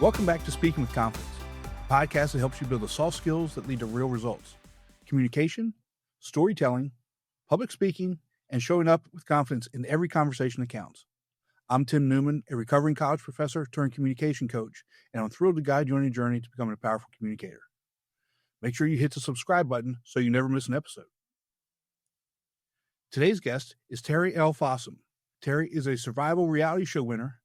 Welcome back to Speaking with Confidence, a podcast that helps you build the soft skills that lead to real results. Communication, storytelling, public speaking, and showing up with confidence in every conversation that counts. I'm Tim Newman, a recovering college professor turned communication coach, and I'm thrilled to guide you on your journey to becoming a powerful communicator. Make sure you hit the subscribe button so you never miss an episode. Today's guest is Terry L. Fossum. Terry is a survival reality show winner,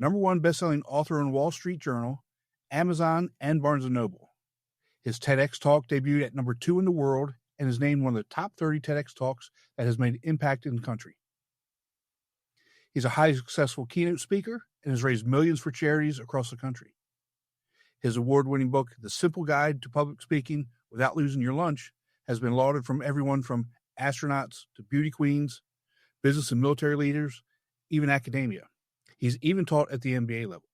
#1 best-selling author on Wall Street Journal, Amazon, and Barnes & Noble. His TEDx talk debuted at #2 in the world and is named one of the top 30 TEDx talks that has made impact in the country. He's a highly successful keynote speaker and has raised millions for charities across the country. His award-winning book, The Simple Guide to Public Speaking Without Losing Your Lunch, has been lauded from everyone from astronauts to beauty queens, business and military leaders, even academia. He's even taught at the MBA level.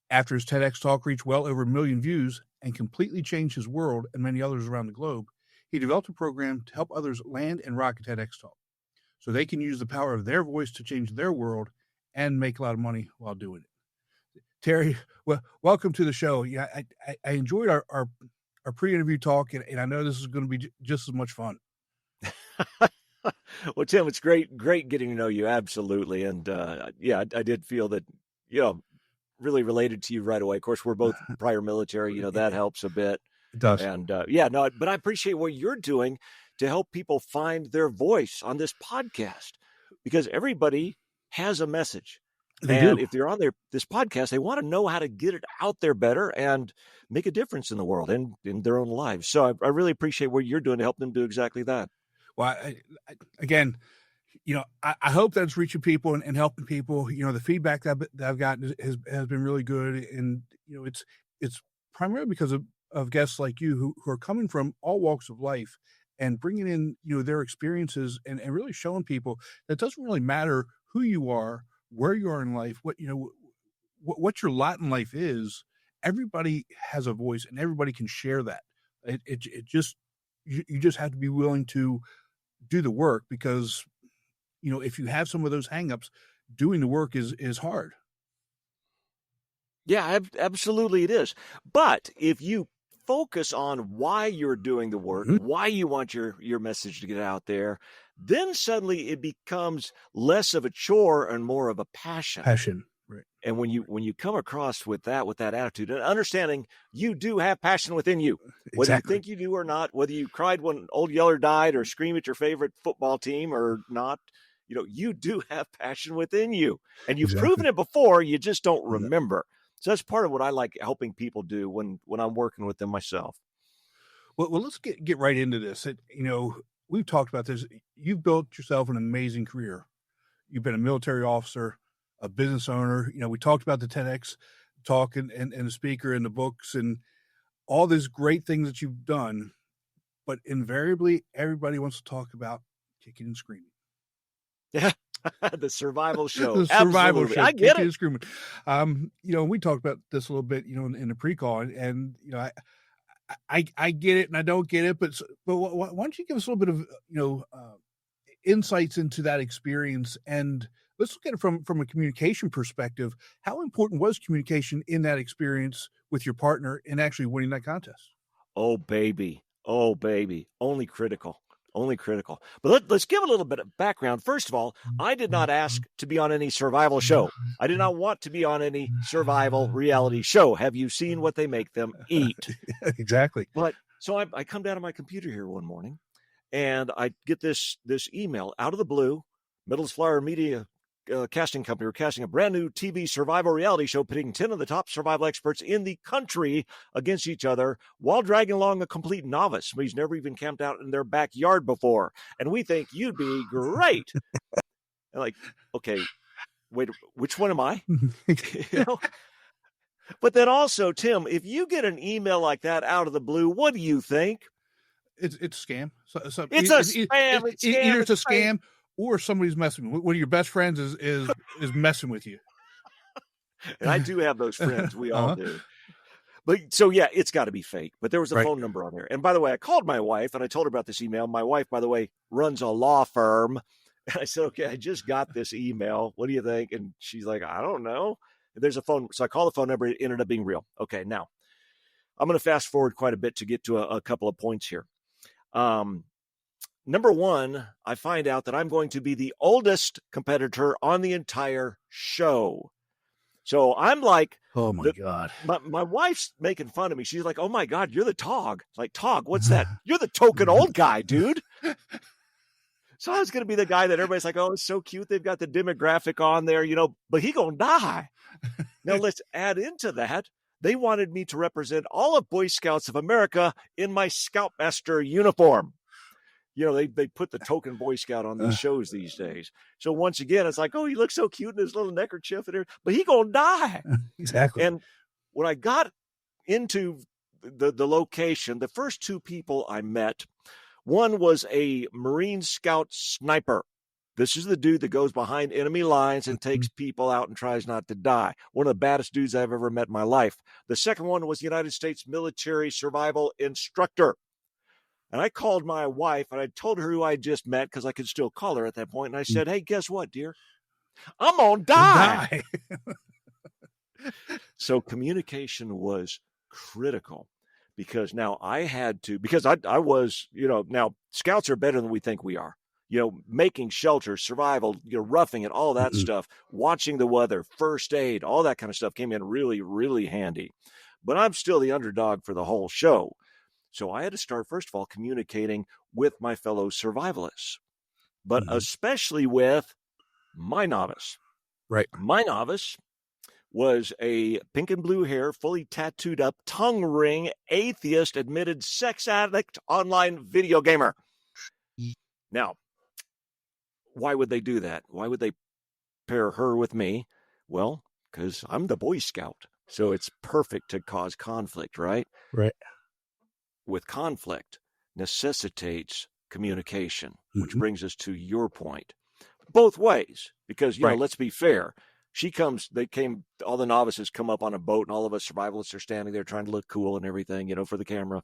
After his TEDx talk reached well over 1 million views and completely changed his world and many others around the globe, he developed a program to help others land and rock a TEDx talk so they can use the power of their voice to change their world and make a lot of money while doing it. Terry, well, welcome to the show. Yeah, I enjoyed our pre-interview talk, and I know this is going to be just as much fun. Well, Tim, it's great getting to know you. Absolutely. And I did feel that, really related to you right away. Of course, we're both prior military, that helps a bit. It does. And but I appreciate what you're doing to help people find their voice on this podcast, because everybody has a message. They and do. If they're on this podcast, they want to know how to get it out there better and make a difference in the world and in their own lives. So I really appreciate what you're doing to help them do exactly that. Well, again, I hope that's reaching people and helping people. The feedback that I've gotten has been really good. And, it's primarily because of guests like you who are coming from all walks of life and bringing in, their experiences and really showing people that it doesn't really matter who you are, where you are in life, what your lot in life is. Everybody has a voice and everybody can share that. You just have to be willing to do the work, because, if you have some of those hangups, doing the work is hard. Yeah, absolutely it is. But if you focus on why you're doing the work, why you want your message to get out there, then suddenly it becomes less of a chore and more of a passion. Right. And when you come across with that attitude and understanding you do have passion within you, whether you think you do or not, whether you cried when Old Yeller died or scream at your favorite football team or not, you do have passion within you, and you've proven it before. You just don't remember. So that's part of what I like helping people do when I'm working with them myself. Well, let's get right into this. We've talked about this. You've built yourself an amazing career. You've been a military officer, a business owner. We talked about the TEDx talk and the speaker and the books and all these great things that you've done. But invariably, everybody wants to talk about kicking and screaming. Yeah, the survival show. The survival Absolutely. show. I get kicking it. and screaming. We talked about this a little bit, in the pre-call, and I get it and I don't get it, but why don't you give us a little bit of insights into that experience, and let's look at it from a communication perspective. How important was communication in that experience with your partner in actually winning that contest? Oh baby, only critical. But let's give a little bit of background. First of all, I did not ask to be on any survival show. I did not want to be on any survival reality show. Have you seen what they make them eat? Exactly. But so I come down to my computer here one morning, and I get this email out of the blue. Middles Flower Media casting company were casting a brand new TV survival reality show, pitting 10 of the top survival experts in the country against each other while dragging along a complete novice who's never even camped out in their backyard before. And we think you'd be great. And like, okay, wait, which one am I? But then also, Tim, if you get an email like that out of the blue, what do you think? It's a scam. It's a scam. Either it's a scam or somebody's messing with you. One of your best friends is messing with you. And I do have those friends. We all do. But so, yeah, it's got to be fake. But there was a phone number on there. And by the way, I called my wife and I told her about this email. My wife, by the way, runs a law firm. And I said, okay, I just got this email. What do you think? And she's like, I don't know. There's a phone. So I call the phone number. It ended up being real. Okay, now I'm going to fast forward quite a bit to get to a couple of points here. Number one, I find out that I'm going to be the oldest competitor on the entire show. So I'm like, oh my God. My wife's making fun of me. She's like, oh my God, you're the Tog. Like, Tog, what's that? You're the token old guy, dude. So I was going to be the guy that everybody's like, oh, it's so cute. They've got the demographic on there, but he going to die. Now let's add into that. They wanted me to represent all of Boy Scouts of America in my scoutmaster uniform. They put the token Boy Scout on these shows these days. So once again, it's like, oh, he looks so cute in his little neckerchief, but he gonna die. Exactly. And when I got into the location, the first two people I met, one was a Marine Scout sniper. This is the dude that goes behind enemy lines and takes people out and tries not to die. One of the baddest dudes I've ever met in my life. The second one was the United States military survival instructor. And I called my wife, and I told her who I just met because I could still call her at that point. And I said, hey, guess what, dear? I'm going to die. So communication was critical because now I had to, because I was, now scouts are better than we think we are. Making shelter, survival, roughing it, all that stuff, watching the weather, first aid, all that kind of stuff came in really, really handy. But I'm still the underdog for the whole show. So I had to start, first of all, communicating with my fellow survivalists, but especially with my novice. Right. My novice was a pink and blue hair, fully tattooed up, tongue ring, atheist, admitted sex addict, online video gamer. Now, why would they do that? Why would they pair her with me? Well, because I'm the Boy Scout. So it's perfect to cause conflict, right? Right. With conflict necessitates communication, which brings us to your point. Both ways, because, let's be fair. All the novices come up on a boat and all of us survivalists are standing there trying to look cool and everything, for the camera.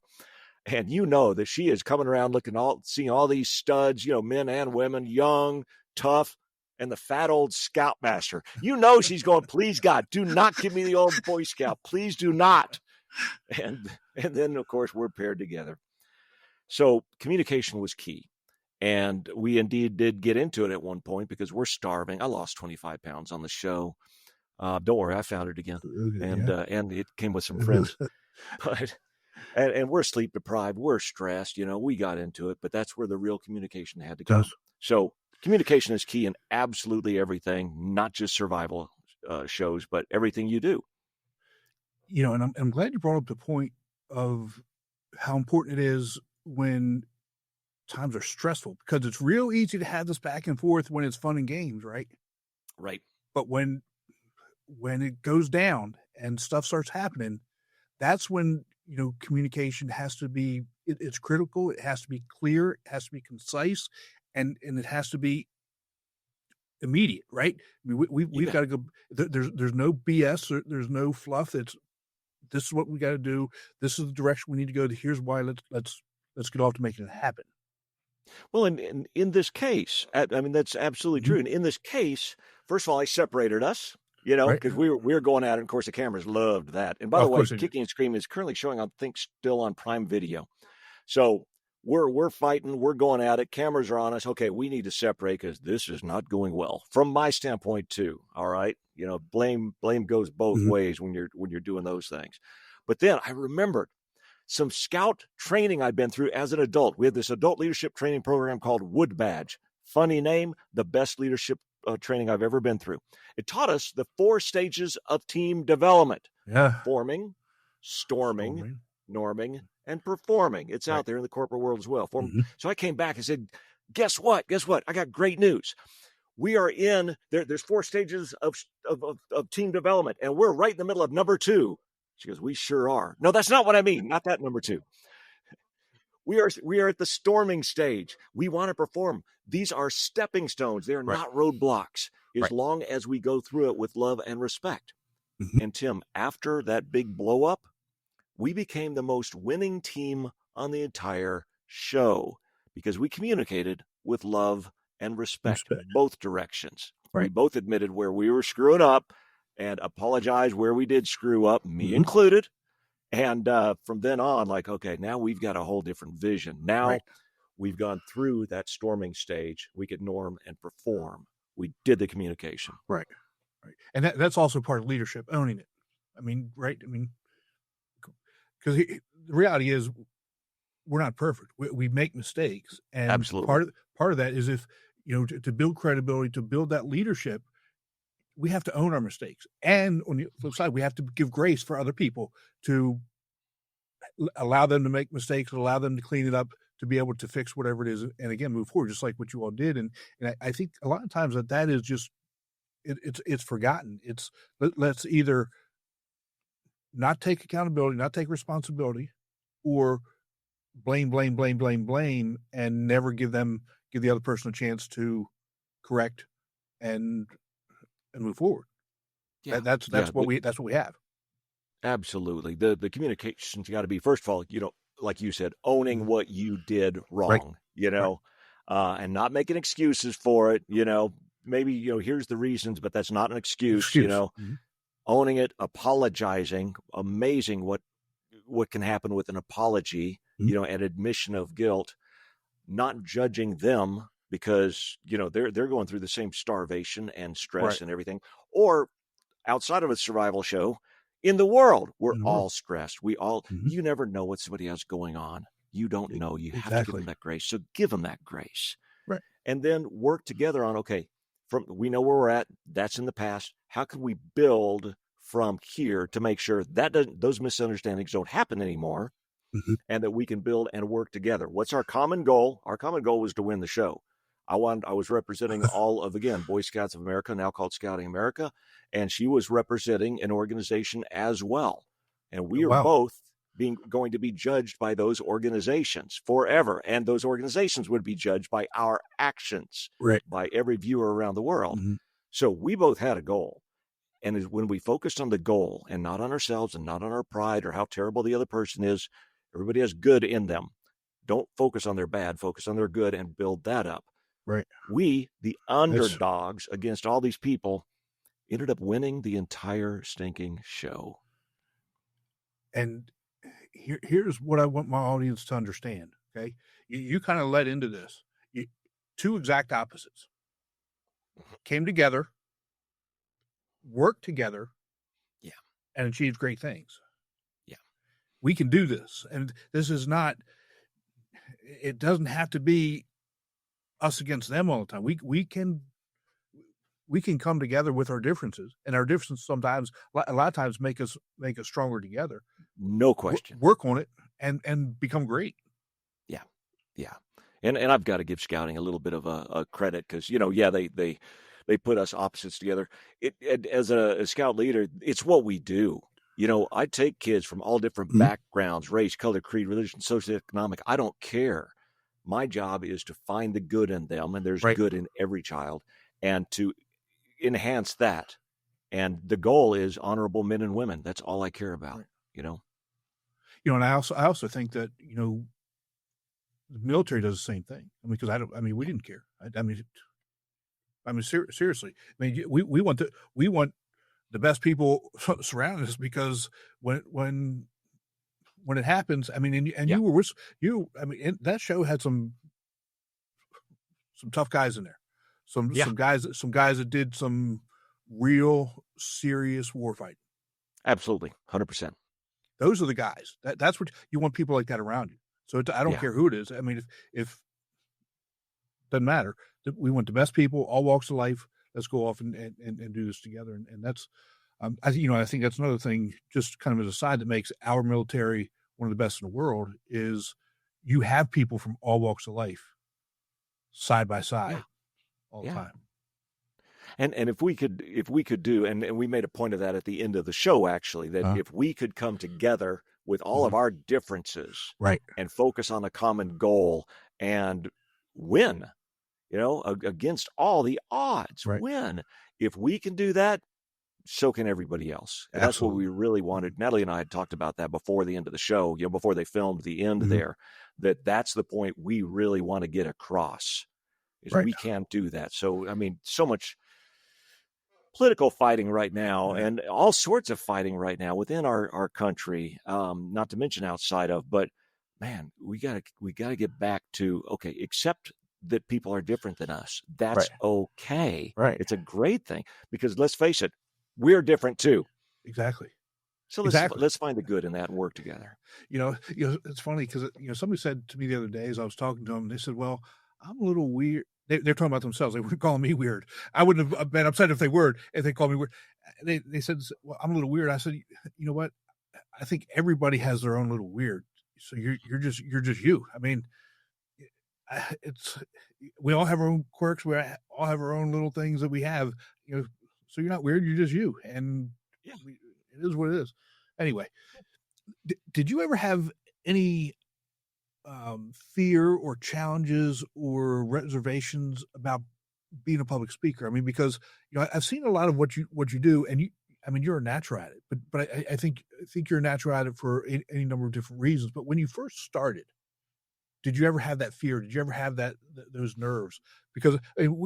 And that she is coming around seeing all these studs, men and women, young, tough, and the fat old scoutmaster. She's going, please, God, do not give me the old Boy Scout. Please do not. And then, of course, we're paired together. So communication was key. And we indeed did get into it at one point because we're starving. I lost 25 pounds on the show. Don't worry, I found it again. And it came with some friends. And we're sleep deprived. We're stressed. We got into it. But that's where the real communication had to come. So communication is key in absolutely everything, not just survival shows, but everything you do. And I'm glad you brought up the point of how important it is when times are stressful, because it's real easy to have this back and forth when it's fun and games, right? Right. But when it goes down and stuff starts happening, that's when, communication has to be, it's critical. It has to be clear. It has to be concise, and it has to be immediate, right? I mean, we've got to go. There's no BS. There's no fluff. This is what we got to do. This is the direction we need to go. Here's why. Let's get off to making it happen. Well, in this case, that's absolutely true. And in this case, first of all, I separated us, because we were going at it. And of course, the cameras loved that. And by the way, Kicking and Screaming is currently showing, I think, still on Prime Video. So we're fighting. We're going at it. Cameras are on us. Okay, we need to separate because this is not going well from my standpoint too. All right. Blame goes both ways when you're doing those things. But then I remembered some scout training I'd been through as an adult. We had this adult leadership training program called Wood Badge. Funny name, the best leadership training I've ever been through. It taught us the 4 stages of team development. Yeah. Forming, storming, norming, and performing. It's out there in the corporate world as well. So I came back and said, guess what? I got great news. We are in there. There's 4 stages of team development, and we're right in the middle of number 2. She goes, we sure are. No, that's not what I mean. Not that number 2. We are at the storming stage. We want to perform. These are stepping stones. They are not roadblocks, as long as we go through it with love and respect. And Tim, after that big blow up, we became the most winning team on the entire show because we communicated with love and respect. Both directions. We both admitted where we were screwing up, and apologize where we did screw up, me Mhm. included. And from then on, like, okay, now we've got a whole different vision. Now Right. we've gone through that storming stage. We could norm and perform. We did the communication. Right. And that's also part of leadership, owning it. I mean, right? I mean, because the reality is we're not perfect. We make mistakes, and Absolutely. part of that is if to build credibility, to build that leadership, we have to own our mistakes. And on the flip side, we have to give grace for other people to allow them to make mistakes, allow them to clean it up, to be able to fix whatever it is, and again move forward, just like what you all did. And I think a lot of times that is just it's forgotten. It's let's either not take accountability, not take responsibility, or blame, and never give the other person a chance to correct and move forward. Yeah. That's what we have. Absolutely. The communication's got to be, first of all, like you said, owning what you did wrong, Right. And not making excuses for it, maybe, here's the reasons, but that's not an excuse. Mhm. Owning it, apologizing, amazing what can happen with an apology, Mhm. an admission of guilt, not judging them because, they're going through the same starvation and stress Right. and everything. Or outside of a survival show, in the world, we're In the all world. stressed. Mhm. You never know what somebody has going on. You don't know. You have to give Exactly. them that grace. So give them that grace. Right. And then work together on, okay, we know where we're at. That's in the past. How can we build from here to make sure that those misunderstandings don't happen anymore, Mhm. and that we can build and work together? What's our common goal? Our common goal was to win the show. I was representing all of, again, Boy Scouts of America, now called Scouting America, and she was representing an organization as well. And we are Wow. both going to be judged by those organizations forever. And those organizations would be judged by our actions, Right. by every viewer around the world. Mhm. So we both had a goal. And when we focused on the goal and not on ourselves and not on our pride or how terrible the other person is, everybody has good in them. Don't focus on their bad, focus on their good and build that up. Right. We, the underdogs against all these people, ended up winning the entire stinking show. And here's what I want my audience to understand. Okay. You kind of led into this. Two exact opposites came together, worked together, and achieved great things. Yeah. We can do this. And this is not, it doesn't have to be us against them all the time. We can come together with our differences, and our differences sometimes, a lot of times, make us stronger together. No question. Work on it and become great. Yeah. Yeah. And I've got to give scouting a little bit of a credit because, they put us opposites together. As a scout leader, it's what we do. I take kids from all different backgrounds, race, color, creed, religion, socioeconomic. I don't care. My job is to find the good in them, and there's good in every child, and to enhance that. And the goal is honorable men and women. That's all I care about, And I also think that, the military does the same thing. I mean, because we didn't care. Seriously. I mean, we want the best people surrounding us, because when it happens, you were that show had some tough guys in there, some guys that did some real serious war fighting. Absolutely, 100%. Those are the guys. That's what you want, people like that around you. So I don't care who it is. I mean, if doesn't matter. We want the best people, all walks of life. Let's go off and do this together. And that's, I think that's another thing, just kind of as a side, that makes our military one of the best in the world, is you have people from all walks of life side by side all the time. And if we could do, and we made a point of that at the end of the show, actually, that if we could come together with all of our differences, and focus on a common goal and win, against all the odds, win. If we can do that, so can everybody else. And that's what we really wanted. Natalie and I had talked about that before the end of the show, before they filmed the end there, that's the point we really want to get across, is we can't do that. So, so much political fighting right now, and all sorts of fighting right now within our country, not to mention outside of. But man, we gotta get back to, okay, accept that people are different than us. That's okay. Right. It's a great thing, because let's face it, we're different too. Exactly. So let's find the good in that and work together. It's funny because somebody said to me the other day as I was talking to them, they said, "Well, I'm a little weird." They're talking about themselves. They weren't calling me weird. I wouldn't have been upset if they were. If they called me weird, they said, "Well, I'm a little weird." I said, "You know what? I think everybody has their own little weird. So you're just you. I mean, we all have our own quirks. We all have our own little things that we have. So you're not weird. You're just you, and it is what it is. Anyway, did you ever have any fear or challenges or reservations about being a public speaker? I mean, because I've seen a lot of what you do, and you're a natural at it. But I think you're a natural at it for any number of different reasons. But when you first started, did you ever have that fear? Did you ever have those nerves? Because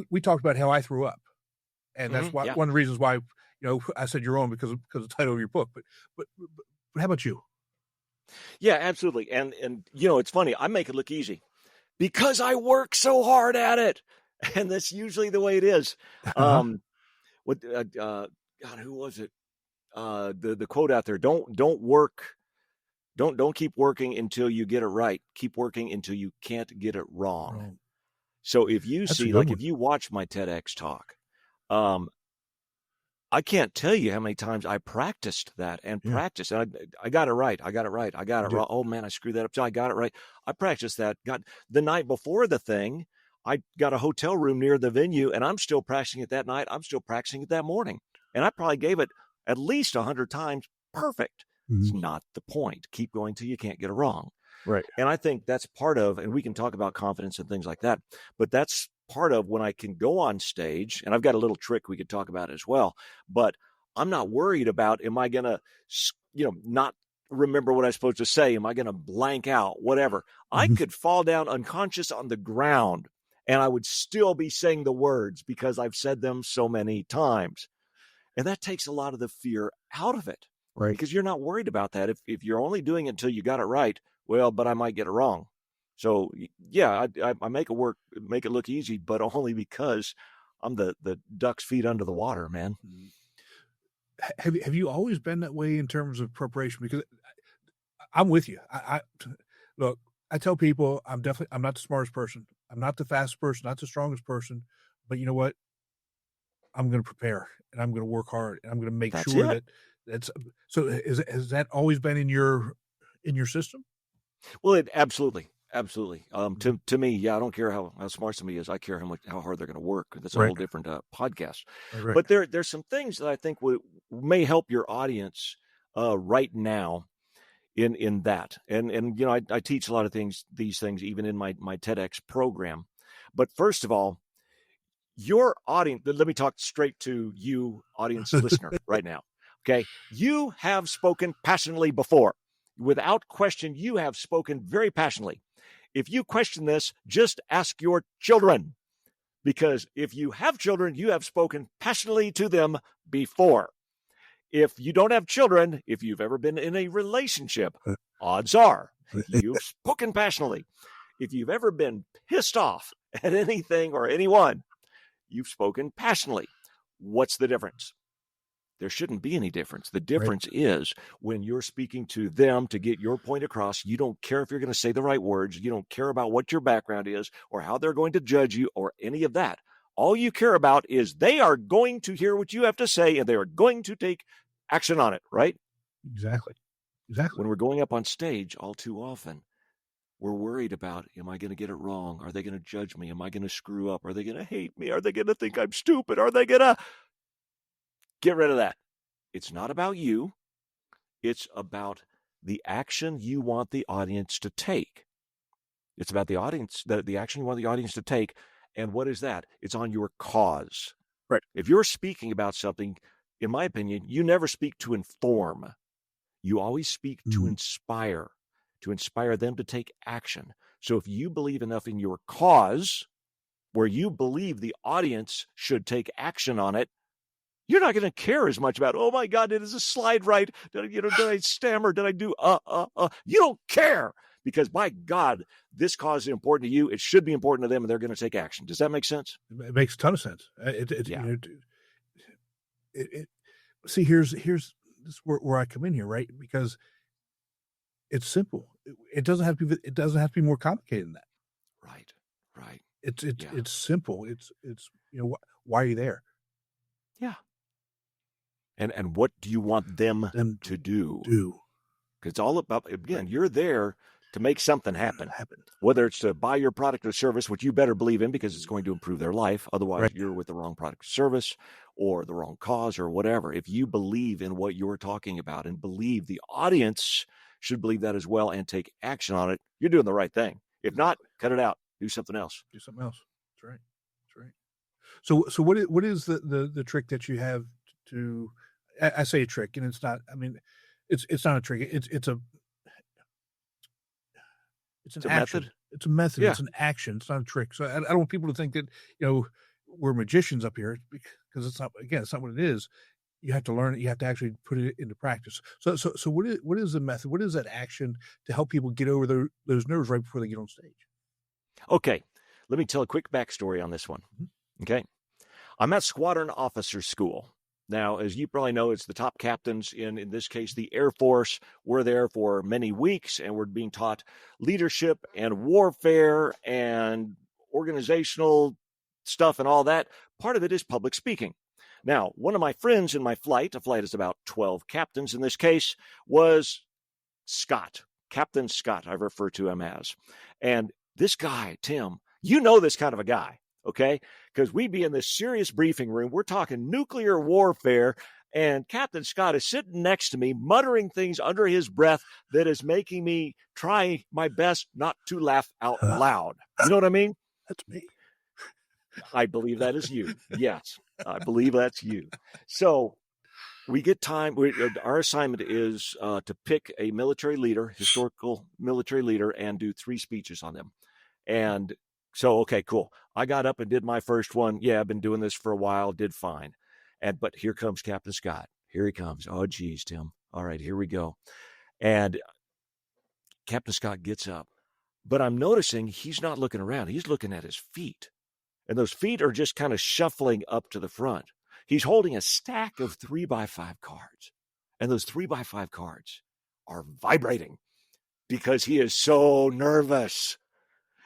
we talked about how I threw up, and that's one of the reasons why I said your own, because of the title of your book. But how about you? Yeah, absolutely. And it's funny. I make it look easy because I work so hard at it, and that's usually the way it is. God, who was it? The quote out there: Don't keep working until you get it right. Keep working until you can't get it wrong. Right. So if you if you watch my TEDx talk, I can't tell you how many times I practiced that and practiced. And I got it right. I got it right. I got it wrong. Oh man, I screwed that up. So I got it right. I practiced that. Got the night before the thing, I got a hotel room near the venue, and I'm still practicing it that night. I'm still practicing it that morning. And I probably gave it at least 100 times perfect. Mm-hmm. It's not the point. Keep going till you can't get it wrong. Right. And I think that's part of, and we can talk about confidence and things like that, but that's part of when I can go on stage, and I've got a little trick we could talk about as well, but I'm not worried about, am I going to, not remember what I'm supposed to say? Am I going to blank out? Whatever. Mm-hmm. I could fall down unconscious on the ground and I would still be saying the words because I've said them so many times. And that takes a lot of the fear out of it. Right. Because you're not worried about that. If you're only doing it until you got it right, well, but I might get it wrong. So yeah, I make it look easy, but only because I'm the duck's feet under the water, man. Have you always been that way in terms of preparation? Because I'm with you. Look, I tell people I'm not the smartest person. I'm not the fastest person, not the strongest person, but you know what? I'm going to prepare, and I'm going to work hard, and I'm going to make sure that's so. Has that always been in your system? Well, it absolutely. To me, I don't care how smart somebody is. I care how hard they're going to work. That's a whole different podcast. Right. But there's some things that I think may help your audience right now in that. And I teach a lot of these things even in my TEDx program. But first of all, your audience. Let me talk straight to you, audience listener, right now. Okay, you have spoken passionately before. Without question, you have spoken very passionately. If you question this, just ask your children. Because if you have children, you have spoken passionately to them before. If you don't have children, if you've ever been in a relationship, odds are you've spoken passionately. If you've ever been pissed off at anything or anyone, you've spoken passionately. What's the difference? There shouldn't be any difference. The difference is when you're speaking to them to get your point across, you don't care if you're going to say the right words. You don't care about what your background is or how they're going to judge you or any of that. All you care about is they are going to hear what you have to say and they are going to take action on it, right? Exactly. When we're going up on stage, all too often, we're worried about, am I going to get it wrong? Are they going to judge me? Am I going to screw up? Are they going to hate me? Are they going to think I'm stupid? Are they going to... Get rid of that. It's not about you. It's about the action you want the audience to take. It's about the audience, the action you want the audience to take. And what is that? It's on your cause. Right. If you're speaking about something, in my opinion, you never speak to inform. You always speak to inspire them to take action. So if you believe enough in your cause, where you believe the audience should take action on it, You're not going to care as much about, oh my God, it is a slide right. Did I stammer? Did I do, You don't care because by God, this cause is important to you. It should be important to them and they're going to take action. Does that make sense? It makes a ton of sense. Yeah. See, here's this where I come in here, right? Because it's simple. It doesn't have to be more complicated than that. Right. It's simple. It's why are you there? Yeah. And what do you want them to do? Because it's all about, again, you're there to make something happen. Whether it's to buy your product or service, which you better believe in because it's going to improve their life. Otherwise, you're with the wrong product or service or the wrong cause or whatever. If you believe in what you're talking about and believe the audience should believe that as well and take action on it, you're doing the right thing. If not, cut it out. Do something else. That's right. So what is the trick that you have to? I say a trick, and it's not. I mean, it's not a trick. It's an action. Method. It's a method. Yeah. It's an action. It's not a trick. So I don't want people to think that we're magicians up here because it's not. Again, it's not what it is. You have to learn it. You have to actually put it into practice. So what is the method? What is that action to help people get over those nerves right before they get on stage? Okay, let me tell a quick backstory on this one. Okay, I'm at Squadron Officer School. Now, as you probably know, it's the top captains in this case, the Air Force. We're there for many weeks, and we're being taught leadership and warfare and organizational stuff and all that. Part of it is public speaking. Now, one of my friends in my flight, a flight is about 12 captains in this case, was Scott, Captain Scott, I refer to him as. And this guy, Tim, you know this kind of a guy, okay? Because we'd be in this serious briefing room. We're talking nuclear warfare, and Captain Scott is sitting next to me, muttering things under his breath that is making me try my best not to laugh out loud. You know what I mean? That's me. I believe that is you. Yes, I believe that's you. So we get time. Our assignment is to pick a military leader, historical military leader, and do 3 speeches on them. And so, okay, cool. I got up and did my first one. Yeah, I've been doing this for a while, did fine. But here comes Captain Scott. Here he comes. Oh, geez, Tim. All right, here we go. And Captain Scott gets up. But I'm noticing he's not looking around. He's looking at his feet. And those feet are just kind of shuffling up to the front. He's holding a stack of 3x5 cards. And those 3x5 cards are vibrating because he is so nervous.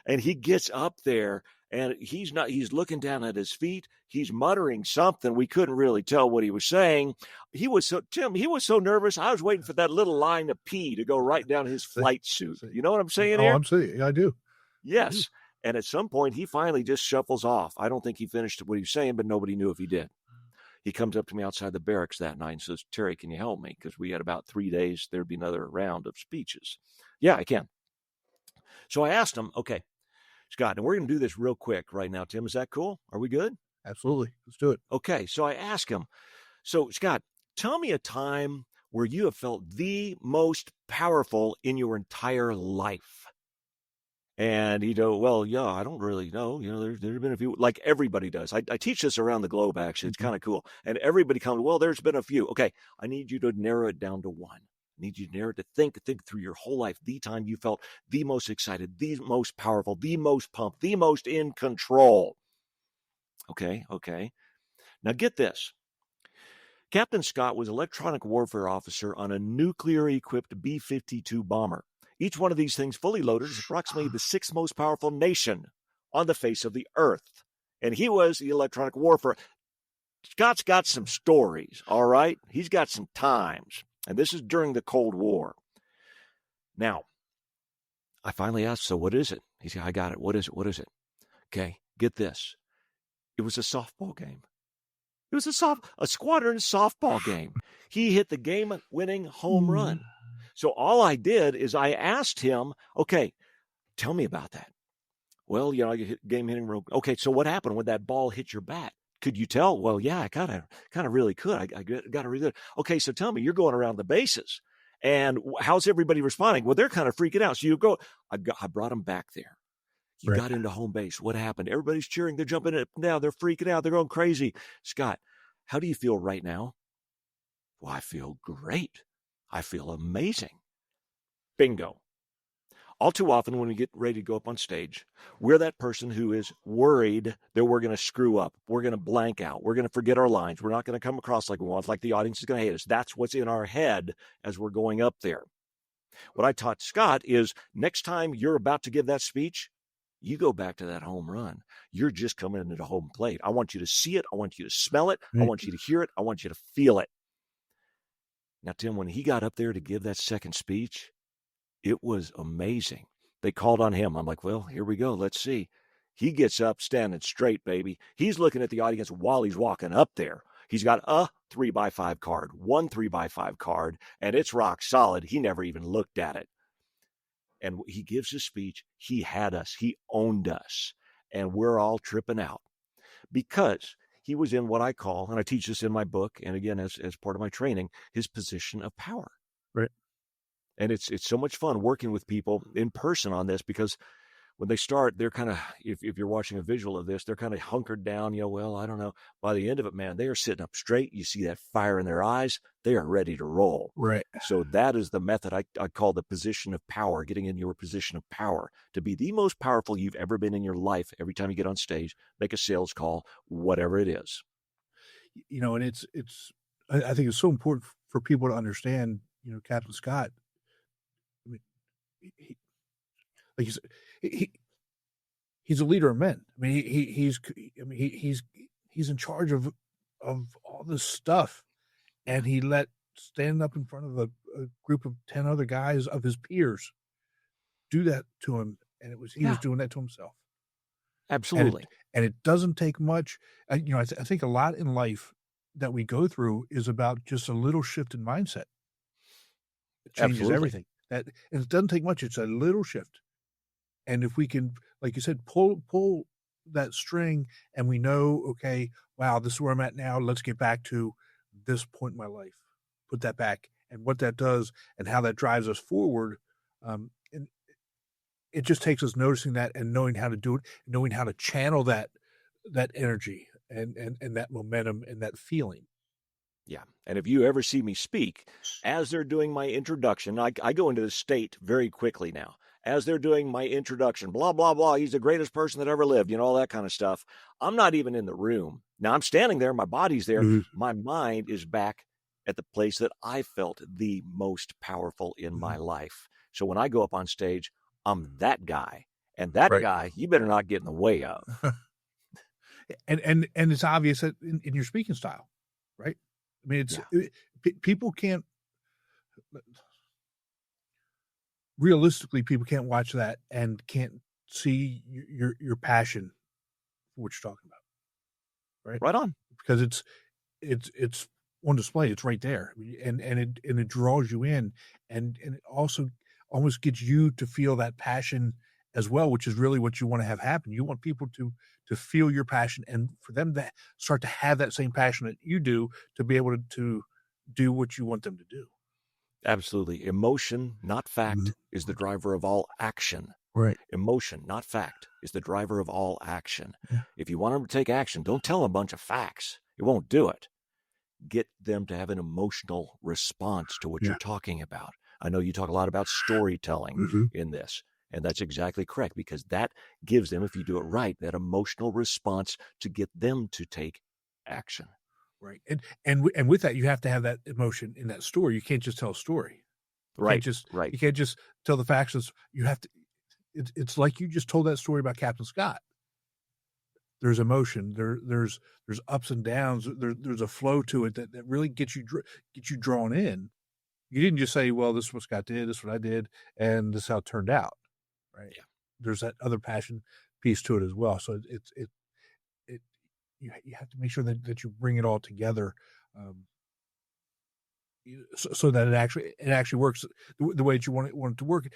And he gets up there and he's looking down at his feet. He's muttering something. We couldn't really tell what he was saying. He was so nervous. I was waiting for that little line of pee to go right down his flight suit. You know what I'm saying here? Oh, I'm saying, I do. Yes. And at some point, he finally just shuffles off. I don't think he finished what he was saying, but nobody knew if he did. He comes up to me outside the barracks that night and says, Terry, can you help me? Because we had about 3 days. There'd be another round of speeches. Yeah, I can. So I asked him, okay, Scott, and we're going to do this real quick right now, Tim. Is that cool? Are we good? Absolutely. Let's do it. Okay. So I asked him, so Scott, tell me a time where you have felt the most powerful in your entire life. And he'd go, well, yeah, I don't really know. There's been a few, like everybody does. I teach this around the globe, actually. It's kind of cool. And everybody comes, well, there's been a few. Okay, I need you to narrow it down to one. I need you to narrow it to think through your whole life, the time you felt the most excited, the most powerful, the most pumped, the most in control. Okay. Now get this. Captain Scott was electronic warfare officer on a nuclear-equipped B-52 bomber. Each one of these things fully loaded is approximately the 6th most powerful nation on the face of the earth. And he was the electronic warfare. Scott's got some stories, all right? He's got some times. And this is during the Cold War. Now, I finally asked, so what is it? He said, I got it. What is it? Okay, get this. It was a softball game. It was a Squadron softball game. He hit the game-winning home run. So all I did is I asked him, okay, tell me about that. Well, I hit game-hitting. Okay, so what happened when that ball hit your bat? Could you tell? Well, yeah, I kind of really could. I got it really good. Okay, so tell me, you're going around the bases, and how's everybody responding? Well, they're kind of freaking out. So you go, I brought them back there. You got into home base. What happened? Everybody's cheering. They're jumping up and down. They're freaking out. They're going crazy. Scott, How do you feel right now? Well, I feel great. I feel amazing. Bingo. All too often when we get ready to go up on stage, we're that person who is worried that we're going to screw up. We're going to blank out. We're going to forget our lines. We're not going to come across like we want, like the audience is going to hate us. That's what's in our head as we're going up there. What I taught Scott is next time you're about to give that speech, you go back to that home run. You're just coming into the home plate. I want you to see it. I want you to smell it. I want you to hear it. I want you to feel it. Now, Tim, when he got up there to give that second speech, it was amazing. They called on him. I'm like, well, here we go. Let's see. He gets up standing straight, baby. He's looking at the audience while he's walking up there. He's got a 3x5 card, one 3x5 card, and it's rock solid. He never even looked at it. And he gives his speech. He had us. He owned us. And we're all tripping out because he was in what I call, and I teach this in my book, and again, as part of my training, his position of power. Right. And it's so much fun working with people in person on this because when they start, they're kind of, if you're watching a visual of this, they're kind of hunkered down, well, I don't know. By the end of it, man, they are sitting up straight. You see that fire in their eyes. They are ready to roll. Right. So that is the method I call the position of power, getting in your position of power to be the most powerful you've ever been in your life. Every time you get on stage, make a sales call, whatever it is. And I think it's so important for people to understand, Captain Scott. I mean, like you said, he's a leader of men. I mean, he's in charge of all this stuff, and he let stand up in front of a group of 10 other guys of his peers do that to him, and he was doing that to himself. Absolutely, and it doesn't take much. I think a lot in life that we go through is about just a little shift in mindset. It changes everything. And it doesn't take much. It's a little shift. And if we can, like you said, pull that string and we know, okay, wow, this is where I'm at now. Let's get back to this point in my life. Put that back and what that does and how that drives us forward. And it just takes us noticing that and knowing how to do it, knowing how to channel that energy and that momentum and that feeling. Yeah. And if you ever see me speak, as they're doing my introduction, I go into the state very quickly now. As they're doing my introduction, blah, blah, blah, he's the greatest person that ever lived, all that kind of stuff. I'm not even in the room. Now I'm standing there, my body's there. Mm-hmm. My mind is back at the place that I felt the most powerful in my life. So when I go up on stage, I'm that guy. And that guy, you better not get in the way of. and it's obvious that in your speaking style, right? I mean, people can't, realistically, people can't watch that and can't see your passion for what you're talking about. Right. Right on. Because it's on display. It's right there. And it draws you in and it also almost gets you to feel that passion as well, which is really what you want to have happen. You want people to feel your passion and for them to start to have that same passion that you do to be able to do what you want them to do. Absolutely. Emotion, not fact, is the driver of all action. Right. Emotion, not fact, is the driver of all action. Yeah. If you want them to take action, don't tell them a bunch of facts. It won't do it. Get them to have an emotional response to what you're talking about. I know you talk a lot about storytelling in this. And that's exactly correct because that gives them, if you do it right, that emotional response to get them to take action. Right. And with that, you have to have that emotion in that story. You can't just tell a story. You can't just tell the facts. You have to, it's like you just told that story about Captain Scott. There's emotion. There's ups and downs. There's a flow to it that really gets you drawn in. You didn't just say, well, this is what Scott did, this is what I did, and this is how it turned out. Right. Yeah. There's that other passion piece to it as well. So you have to make sure that you bring it all together, so that it actually works the way that you want it to work.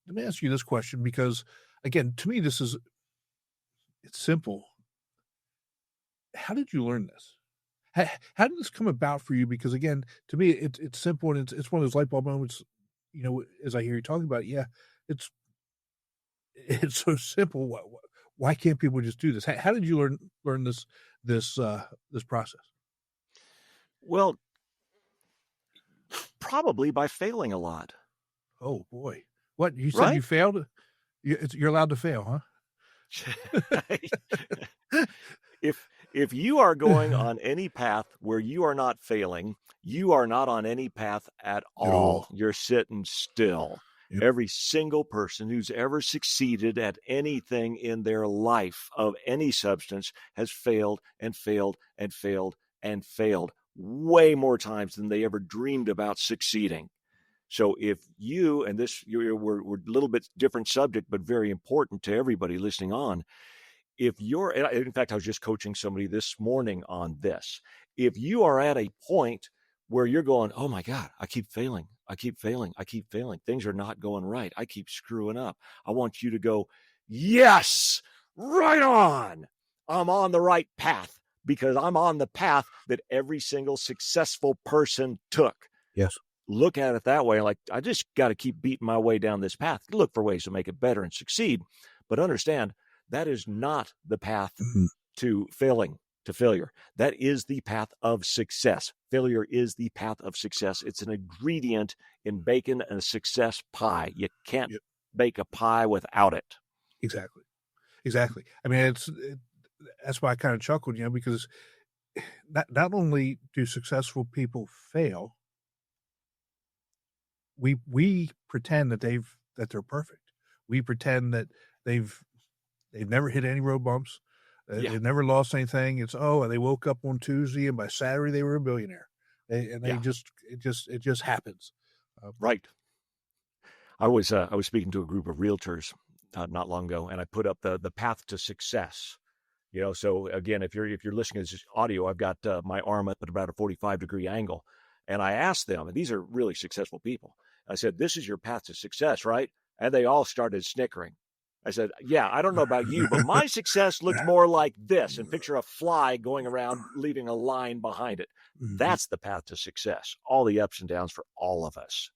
Let me ask you this question because, again, to me, it's simple. How did you learn this? How did this come about for you? Because again, to me, it's simple and it's one of those light bulb moments. As I hear you talking about it, it's so simple. why can't people just do this? How did you learn this process? Well, probably by failing a lot. Oh boy, what you said Right? you failed? You're allowed to fail, huh? If you are going on any path where you are not failing, you are not on any path at all. You're sitting still. Yep. Every single person who's ever succeeded at anything in their life of any substance has failed and failed and failed and failed way more times than they ever dreamed about succeeding. So if you, and this, we're a little bit different subject, but very important to everybody listening on. If you're, in fact, I was just coaching somebody this morning on this. If you are at a point where you're going, oh my God, I keep failing. Things are not going right. I keep screwing up. I want you to go, yes, right on. I'm on the right path because I'm on the path that every single successful person took. Yes. Look at it that way. Like, I just got to keep beating my way down this path. Look for ways to make it better and succeed. But understand, that is not the path to failure. That is the path of success. Failure is the path of success. It's an ingredient in baking a success pie. You can't bake a pie without it. Exactly. I mean, that's why I kind of chuckled, because not only do successful people fail, we pretend that they're perfect. We pretend that they've never hit any road bumps. They've never lost anything. It's, they woke up on Tuesday and by Saturday they were a billionaire. It just happens. Right. I was speaking to a group of realtors not long ago, and I put up the path to success. So again, if you're listening to this audio, I've got my arm up at about a 45-degree angle, and I asked them, and these are really successful people. I said, "This is your path to success, right?" And they all started snickering. I said, yeah, I don't know about you, but my success looks more like this. And picture a fly going around, leaving a line behind it. That's the path to success. All the ups and downs for all of us.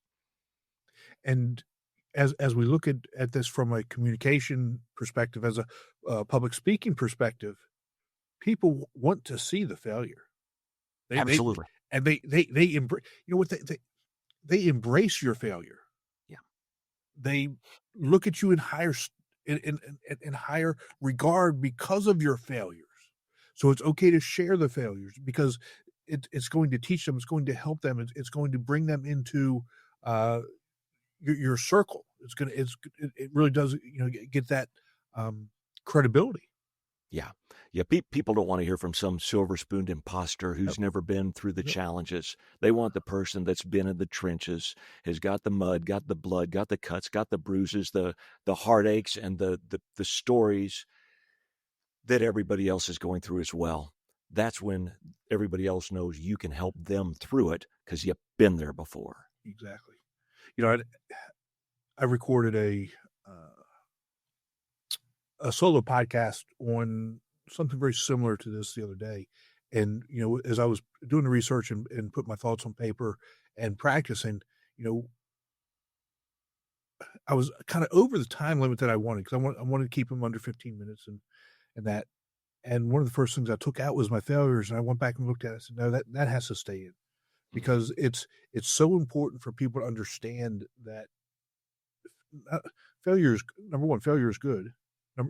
And as we look at this from a communication perspective, as a public speaking perspective, people want to see the failure. Absolutely. They embrace, they embrace your failure. Yeah. They look at you in higher regard because of your failures. So it's okay to share the failures because it's going to teach them. It's going to help them. It's going to bring them into your circle. It really does, get that credibility. Yeah. People don't want to hear from some silver-spooned imposter who's never been through the challenges. They want the person that's been in the trenches, has got the mud, got the blood, got the cuts, got the bruises, the heartaches, and the stories that everybody else is going through as well. That's when everybody else knows you can help them through it because you've been there before. Exactly. I recorded a solo podcast on something very similar to this the other day. And, as I was doing the research and put my thoughts on paper and practicing, I was kind of over the time limit that I wanted because I wanted to keep them under 15 minutes and that. And one of the first things I took out was my failures. And I went back and looked at it. I said, no, that has to stay in because it's so important for people to understand that failure is, number one, failure is good.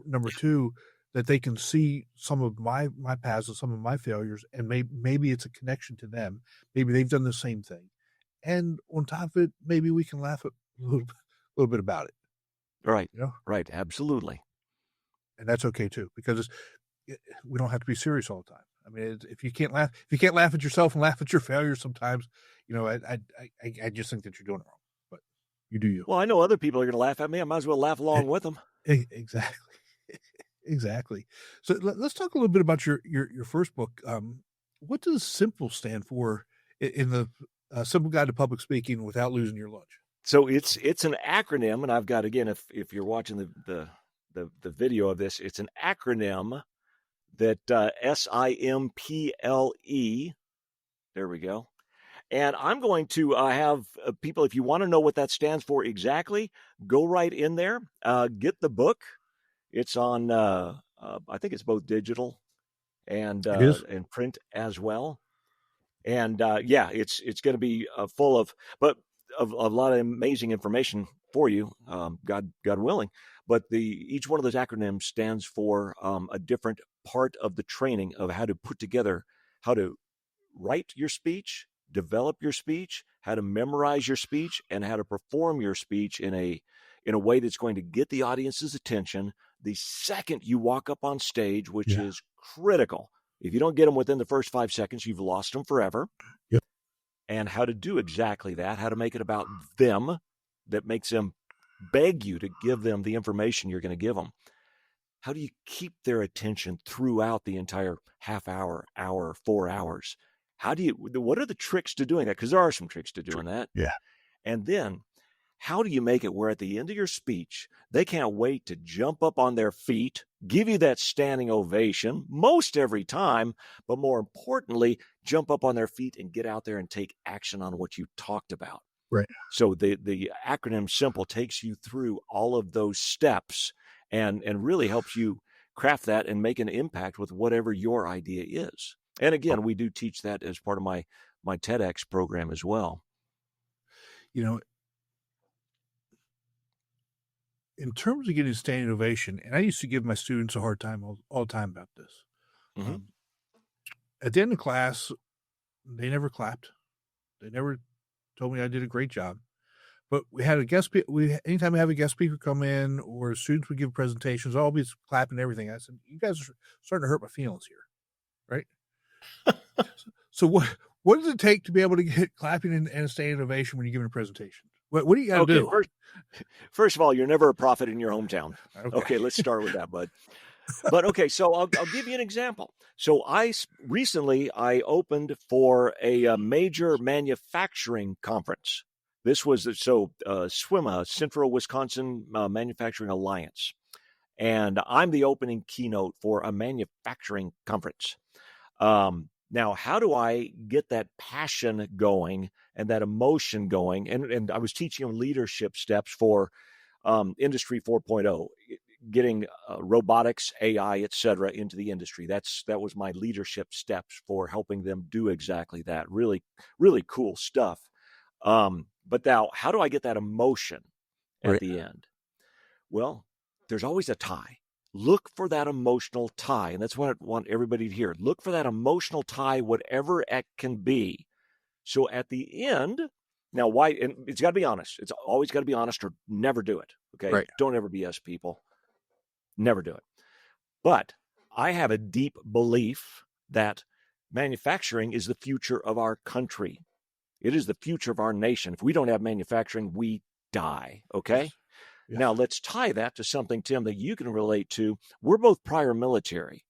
Number two, that they can see some of my past and some of my failures, and maybe it's a connection to them. Maybe they've done the same thing, and on top of it, maybe we can laugh a little bit about it. Right. Right. Absolutely. And that's okay too, because we don't have to be serious all the time. I mean, if you can't laugh at yourself and laugh at your failures, sometimes, I just think that you're doing it wrong. But you do you. Well, I know other people are going to laugh at me. I might as well laugh along with them. Exactly. Exactly. So let's talk a little bit about your first book. What does SIMPLE stand for in the Simple Guide to Public Speaking Without Losing Your Lunch? So it's an acronym, and I've got, again, if you're watching the video of this, it's an acronym that SIMPLE. There we go. And I'm going to have people, if you want to know what that stands for exactly, go right in there, get the book. It's on, I think it's both digital and It is. print as well. And yeah, it's going to be full of, but of a lot of amazing information for you, God willing. But each one of those acronyms stands for a different part of the training of how to put together, how to write your speech, develop your speech, how to memorize your speech, and how to perform your speech in a way that's going to get the audience's attention the second you walk up on stage, which is critical. If you don't get them within the first 5 seconds, you've lost them forever. Yep. And how to do exactly that, how to make it about them, that makes them beg you to give them the information you're going to give them. How do you keep their attention throughout the entire half hour, 4 hours? What are the tricks to doing that? Because there are some tricks to doing that. Yeah. And then how do you make it where at the end of your speech, they can't wait to jump up on their feet, give you that standing ovation most every time, but more importantly, jump up on their feet and get out there and take action on what you talked about. Right. So the acronym SIMPLE takes you through all of those steps and really helps you craft that and make an impact with whatever your idea is. And again, we do teach that as part of my TEDx program as well. You know, in terms of getting standing ovation, and I used to give my students a hard time all the time about this. Mm-hmm. At the end of class, they never clapped. They never told me I did a great job. But we had a guest. Anytime we have a guest speaker come in, or students would give presentations, I'll always clapping and everything. I said, "You guys are starting to hurt my feelings here, right?" So what does it take to be able to get clapping and a standing ovation when you're giving a presentation? What do you got to do? First of all, you're never a prophet in your hometown. Okay, let's start with that, bud. But okay, so I'll give you an example. So recently I opened for a major manufacturing conference. This was SWMA, Central Wisconsin Manufacturing Alliance, and I'm the opening keynote for a manufacturing conference. Now, how do I get that passion going and that emotion going? And I was teaching them leadership steps for Industry 4.0, getting robotics, AI, et cetera, into the industry. That was my leadership steps for helping them do exactly that. Really, really cool stuff. But now, how do I get that emotion at the end? Well, there's always a tie. Look for that emotional tie. And that's what I want everybody to hear. Look for that emotional tie, whatever it can be. So at the end, now why, and it's got to be honest. It's always got to be honest or never do it. Okay. Right. Don't ever BS people. Never do it. But I have a deep belief that manufacturing is the future of our country. It is the future of our nation. If we don't have manufacturing, we die. Okay. Yes. Now, let's tie that to something, Tim, that you can relate to. We're both prior military.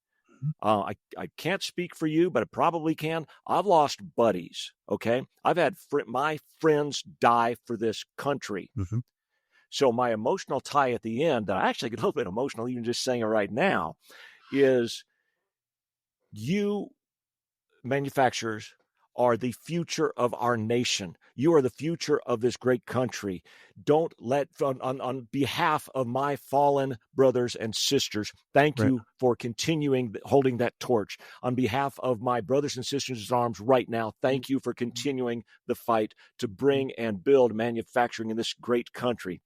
I can't speak for you, but I probably can. I've lost buddies, okay? I've had my friends die for this country. Mm-hmm. So my emotional tie at the end, that I actually get a little bit emotional even just saying it right now, is you manufacturers are the future of our nation. You are the future of this great country. Don't let, on behalf of my fallen brothers and sisters, thank you for continuing holding that torch. On behalf of my brothers and sisters in arms right now, thank you for continuing the fight to bring and build manufacturing in this great country,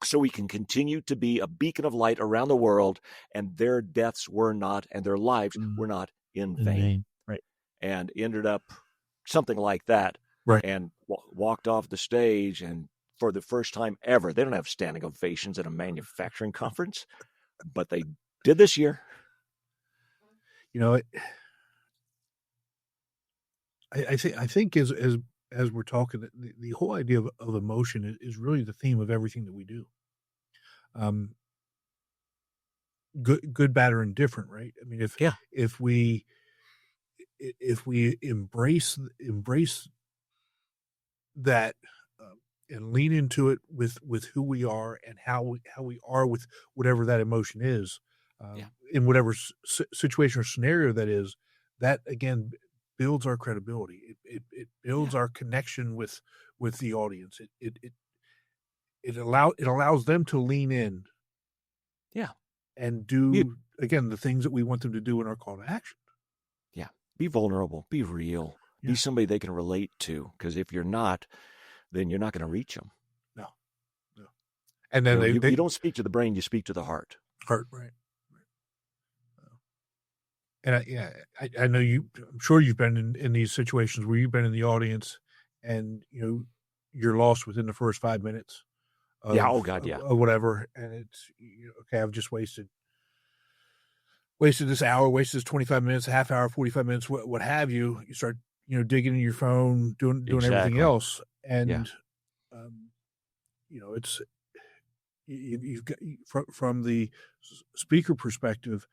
so we can continue to be a beacon of light around the world, and their deaths were not, and their lives were not in vain. Right. And ended up something like that, and walked off the stage, and for the first time ever, they don't have standing ovations at a manufacturing conference, but they did this year. You know, I think as we're talking, the whole idea of emotion is really the theme of everything that we do. Good, bad, or indifferent, right? I mean, if we embrace that and lean into it with who we are and how we are with whatever that emotion is, in whatever situation or scenario that is, that again builds our credibility. It builds our connection with the audience. It allows them to lean in. Yeah. and do, again, the things that we want them to do in our call to action. Yeah. Be vulnerable. Be real. Yeah. Be somebody they can relate to. Because if you're not, then you're not going to reach them. No. And then you don't speak to the brain, you speak to the heart. Right. And I know I'm sure you've been in these situations where you've been in the audience and, you're lost within the first 5 minutes. Of whatever. And it's, okay, I've just wasted this hour, wasted this 25 minutes, a half hour, 45 minutes, what have you. You start, digging in your phone, doing everything else. And, it's, you've got, from the speaker perspective,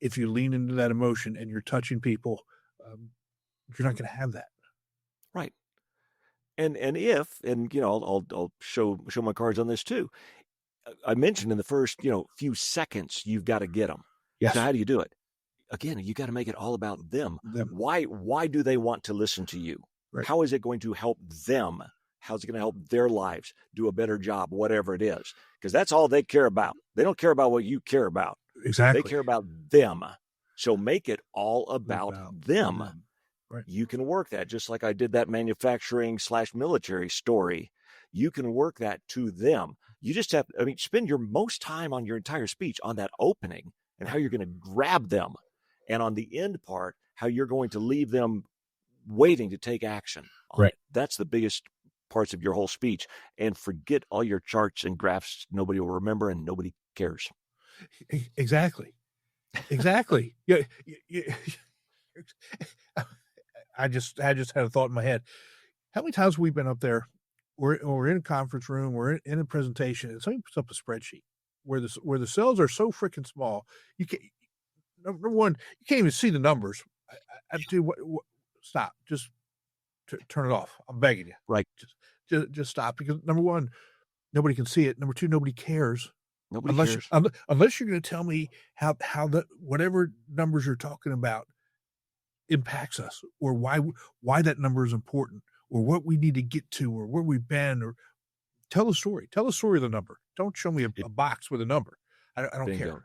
if you lean into that emotion and you're touching people, you're not going to have that. Right. And I'll show my cards on this too. I mentioned in the first, few seconds, you've got to get them. Yes. So how do you do it? Again, you got to make it all about them. Why do they want to listen to you? Right. How is it going to help them? How's it going to help their lives do a better job, whatever it is? Because that's all they care about. They don't care about what you care about. Exactly. They care about them. So make it all about them. Right. You can work that just like I did that manufacturing/military story. You can work that to them. You just have, spend your most time on your entire speech on that opening and how you're going to grab them. And on the end part, how you're going to leave them waiting to take action. Right. That's the biggest parts of your whole speech. And forget all your charts and graphs. Nobody will remember and nobody cares. Exactly. Yeah. I just had a thought in my head. How many times have we been up there? We're in a conference room, we're in a presentation, and somebody puts up a spreadsheet where the cells are so freaking small. You can't, number one, you can't even see the numbers. I do what? Stop. Just turn it off. I'm begging you. Right. Just stop, because number one, nobody can see it. Number two, nobody cares. Nobody cares. Unless you're going to tell me how whatever numbers you're talking about impacts us, or why that number is important, or what we need to get to, or where we've been, or tell the story of the number. Don't show me a box with a number. I don't Bingo. care.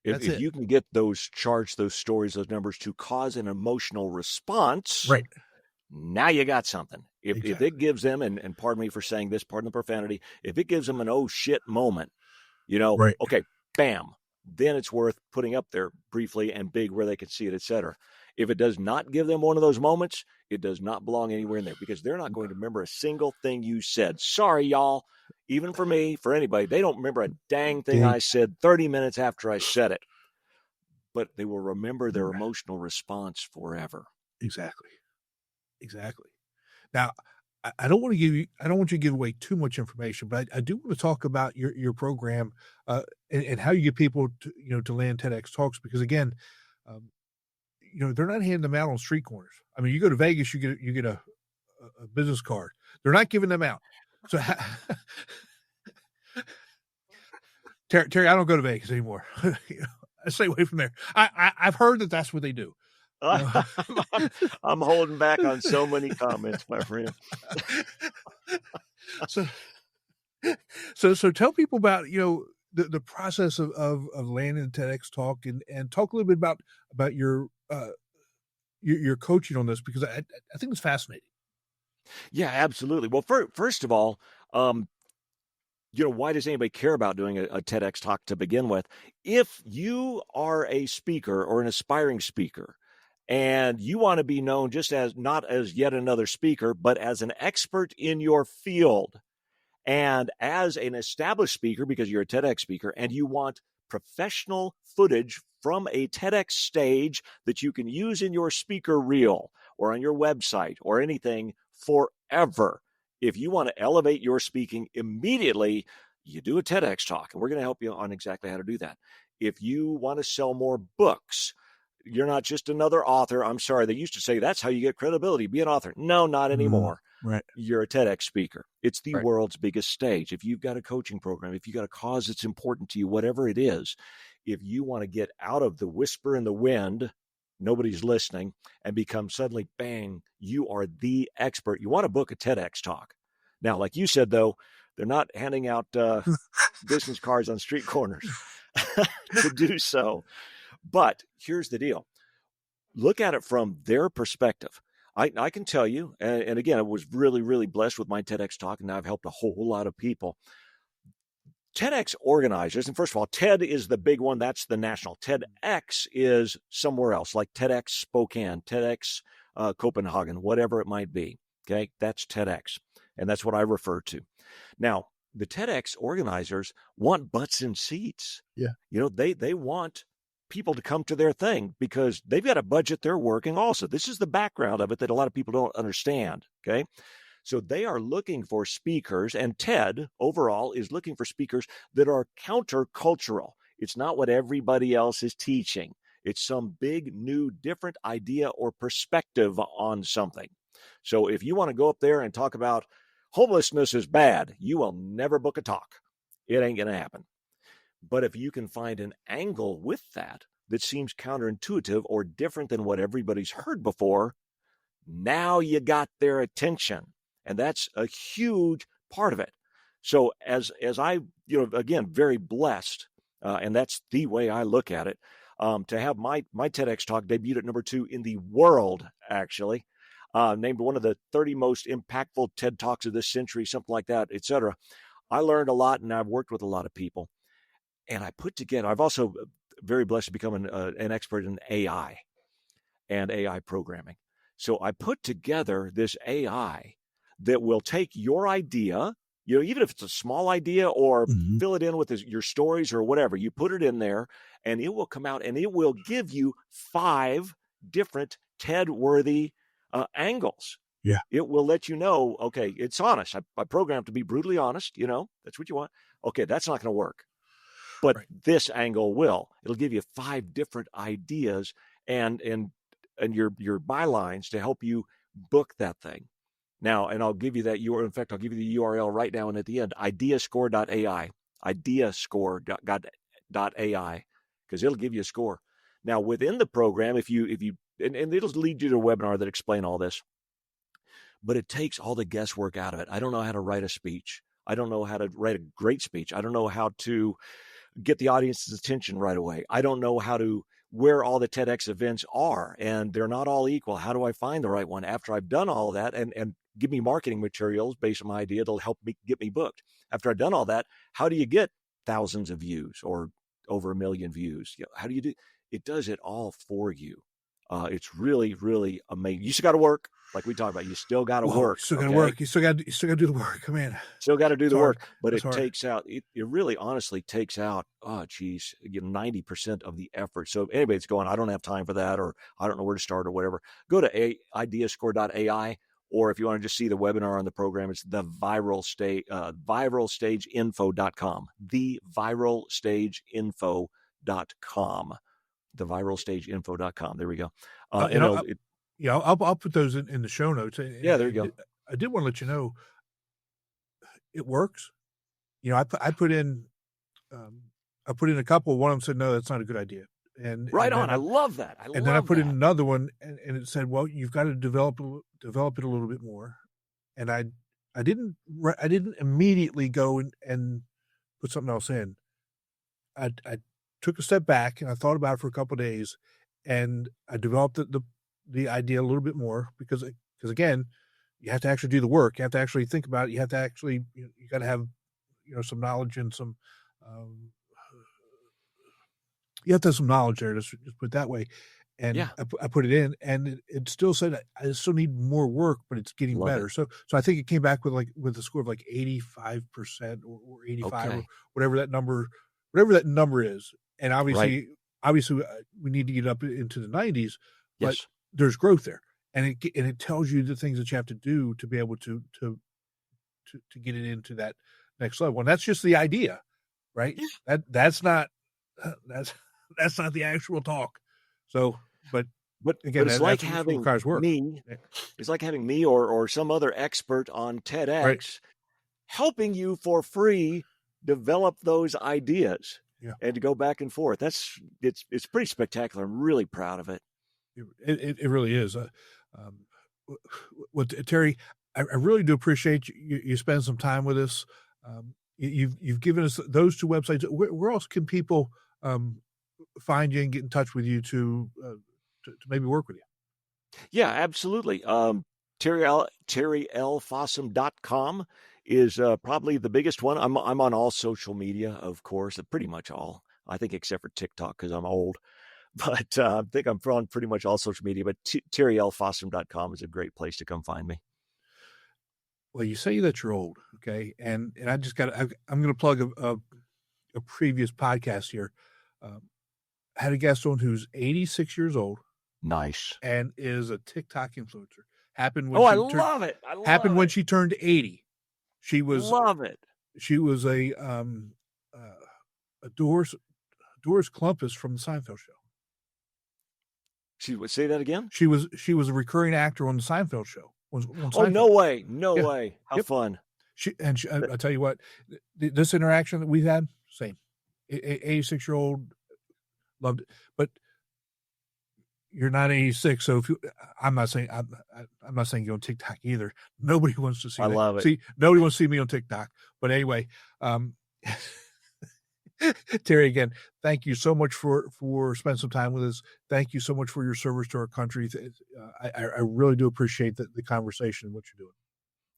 If you can get those charts, those stories, those numbers to cause an emotional response, right, now you got something. If Exactly. it gives them, and pardon me for saying this, pardon the profanity, if it gives them an oh shit moment, Right. okay, bam, then it's worth putting up there briefly and big where they can see it, etc. If it does not give them one of those moments, it does not belong anywhere in there, because they're not going to remember a single thing you said. Sorry, y'all. Even for me, for anybody, they don't remember a dang thing I said 30 minutes after I said it. But they will remember their emotional response forever. Exactly. Now, I don't want you to give away too much information, but I do want to talk about your program and how you get people to land TEDx talks, because again, they're not handing them out on street corners. You go to Vegas, you get a business card. They're not giving them out. So Terry, I don't go to Vegas anymore. I stay away from there. I've heard that that's what they do. I'm holding back on so many comments, my friend. So tell people about the process of landing a TEDx talk, and talk a little bit about your coaching on this, because I think it's fascinating. Yeah, absolutely. Well, first of all, why does anybody care about doing a TEDx talk to begin with? If you are a speaker or an aspiring speaker, and you want to be known just as not as yet another speaker, but as an expert in your field, and as an established speaker, because you're a TEDx speaker, and you want professional footage from a TEDx stage that you can use in your speaker reel or on your website or anything forever. If you want to elevate your speaking immediately, you do a TEDx talk, and we're going to help you on exactly how to do that. If you want to sell more books, you're not just another author. I'm sorry, they used to say that's how you get credibility, be an author. No, not anymore. Right. You're a TEDx speaker. It's the world's biggest stage. If you've got a coaching program, if you've got a cause that's important to you, whatever it is, if you want to get out of the whisper in the wind, nobody's listening, and become suddenly, bang, you are the expert. You want to book a TEDx talk. Now, like you said, though, they're not handing out business cards on street corners. to do so. But here's the deal. Look at it from their perspective. I can tell you, and again, I was really, really blessed with my TEDx talk, and now I've helped a whole lot of people. TEDx organizers, and first of all, TED is the big one. That's the national. TEDx is somewhere else, like TEDx Spokane, TEDx Copenhagen, whatever it might be. Okay, that's TEDx, and that's what I refer to. Now, the TEDx organizers want butts in seats. Yeah. They want people to come to their thing because they've got a budget they're working also. This is the background of it that a lot of people don't understand, okay? So they are looking for speakers, and TED overall is looking for speakers that are countercultural. It's not what everybody else is teaching. It's some big, new, different idea or perspective on something. So if you want to go up there and talk about homelessness is bad, you will never book a talk. It ain't going to happen. But if you can find an angle with that seems counterintuitive or different than what everybody's heard before, now you got their attention. And that's a huge part of it. So as I, again, very blessed, and that's the way I look at it, to have my TEDx talk debuted at number 2 in the world, actually, named one of the 30 most impactful TED Talks of this century, something like that, et cetera. I learned a lot, and I've worked with a lot of people. And I put together, I've also very blessed to become an expert in AI and AI programming. So I put together this AI that will take your idea, even if it's a small idea, or fill it in with your stories or whatever, you put it in there and it will come out and it will give you 5 different TED-worthy angles. Yeah. It will let you know, okay, it's honest. I programmed to be brutally honest, that's what you want. Okay, that's not going to work. But this angle will. It'll give you 5 different ideas and your bylines to help you book that thing. Now, and I'll give you that URL. In fact, I'll give you the URL right now and at the end, ideascore.ai, ideascore.ai, because it'll give you a score. Now, within the program, if you and it'll lead you to a webinar that explain all this, but it takes all the guesswork out of it. I don't know how to write a speech. I don't know how to write a great speech. I don't know how to get the audience's attention right away. I don't know where all the TEDx events are, and they're not all equal. How do I find the right one after I've done all that and give me marketing materials based on my idea that'll help me get me booked? After I've done all that, how do you get thousands of views or over 1 million views? How do you do? It does it all for you. It's really, really amazing. You still got to work, like we talked about. You still got to work. You still got to work. You still got to do the work. Come in. Still got to do the work, but it takes out. It really, honestly, takes out. 90% of the effort. So if anybody's going, I don't have time for that, or I don't know where to start, or whatever. Go to ideascore.ai, or if you want to just see the webinar on the program, it's the viralstageinfo.com. Theviralstageinfo.com. Theviralstageinfo.com. There we go. I'll put those in the show notes. Yeah, there you go. I did want to let you know it works. I put in a couple. One of them said, no, that's not a good idea. And I love that. Then I put in another one, and it said, well, you've got to develop it a little bit more. And I didn't immediately go and put something else in. I took a step back and I thought about it for a couple of days, and I developed the idea a little bit more because again, you have to actually do the work. You have to actually think about it. You have to actually, you got to have, some knowledge and some, you have to have some knowledge there, just put it that way. And I put it in, and it still said I still need more work, but it's getting better. So I think it came back with a score of like 85% or 85 or whatever that number is. And obviously we need to get up into the 90s, but there's growth there, and it tells you the things that you have to do to be able to get it into that next level. And that's just the idea, right? That's not the actual talk. So, but again, it's like having me. It's like having me or some other expert on TEDx helping you for free develop those ideas and to go back and forth. It's pretty spectacular. I'm really proud of it. It really is. Terry, I really do appreciate you spending some time with us. You've given us those 2 websites. Where else can people find you and get in touch with you to maybe work with you? Yeah, absolutely. TerryLFossum.com is probably the biggest one. I'm on all social media, of course, pretty much all. I think except for TikTok because I'm old. But I think I'm on pretty much all social media. But TerryLFossum.com is a great place to come find me. Well, you say that you're old, okay? And I just I'm going to plug a previous podcast here. I had a guest on who's 86 years old. Nice. And is a TikTok influencer. Happened when love it. When she turned 80. She was love it. She was a Doris Clumpus from the Seinfeld show. She would say that again? She was a recurring actor on the Seinfeld show. Oh, no way. No way. How fun. I'll tell you what, this interaction that we've had, same. 86-year-old, loved it. But you're not 86, so I'm not saying you're on TikTok either. Nobody wants to see. I that. love it. See, nobody wants to see me on TikTok. But anyway, Terry, again, thank you so much for spending some time with us. Thank you so much for your service to our country. I really do appreciate the conversation and what you're doing.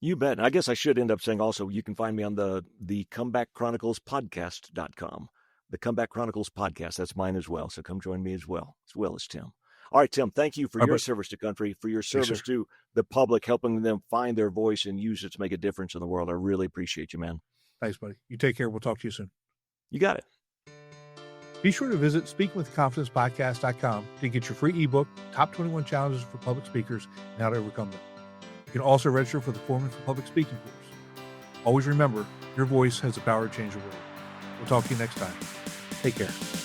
You bet. I guess I should end up saying also, you can find me on the Comeback Chronicles podcast.com. The Comeback Chronicles podcast, that's mine as well. So come join me as well as Tim. All right, Tim, thank you for your service to country, for your service to the public, helping them find their voice and use it to make a difference in the world. I really appreciate you, man. Thanks, buddy. You take care. We'll talk to you soon. You got it. Be sure to visit speakingwithconfidencepodcast.com to get your free ebook, Top 21 Challenges for Public Speakers and How to Overcome Them. You can also register for the Foreman for Public Speaking course. Always remember, your voice has the power to change the world. We'll talk to you next time. Take care.